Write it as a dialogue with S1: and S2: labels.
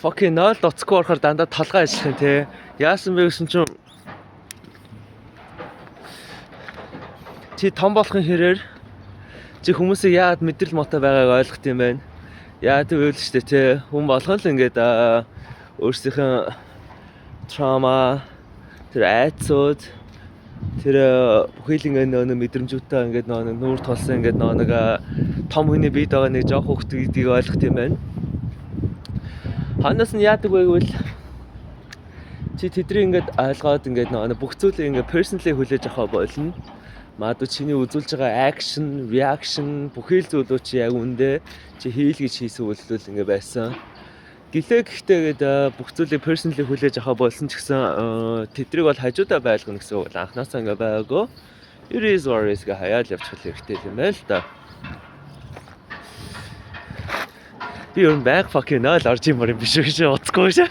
S1: fucking 0 доцгүй орохоор дандаа толгой ажиллах юм те. Яасан бэ гэсэн чинь чи том болохын хэрээр чи хүмүүсийг яагаад мэдрэл мотой байгааг ойлгох юм байна. Яагаад гэвэл шүү дээ те хүн болгон л ингээд өөрсдийнхөө trauma тэр айцууд тэр бүхэл ингээд нөө мэдрэмжүүдтэй ингээд нөө нүүр толсон ингээд нэг том хүний бие дагаа нэг жоох хөвгт гэдгийг ойлгох юм байна. Ханаас нь яадаг вэ гэвэл чи тэдний ингээд ойлгоод ингээд бүх зүйлийг ингээд personally хүлээж авах болно. Магадгүй чиний үзүүлж байгаа action, reaction бүхэл зүйлүүд чи яг үндэ чи хийл гэж хийсэн үйлдэл ингээд байсан. Гэхдээ бүх зүйлийг personally хүлээж авах болсон ч гэсэн тэдрийг бол хажуудаа байлгана гэсэн үг бол анхнаасаа ингээд байгаагүй. It is what it is гэ хаяад явчих хэрэгтэй юм байна л да. Би өөр back fucking 0 орж юм биш үү гэж бодохгүй шээ.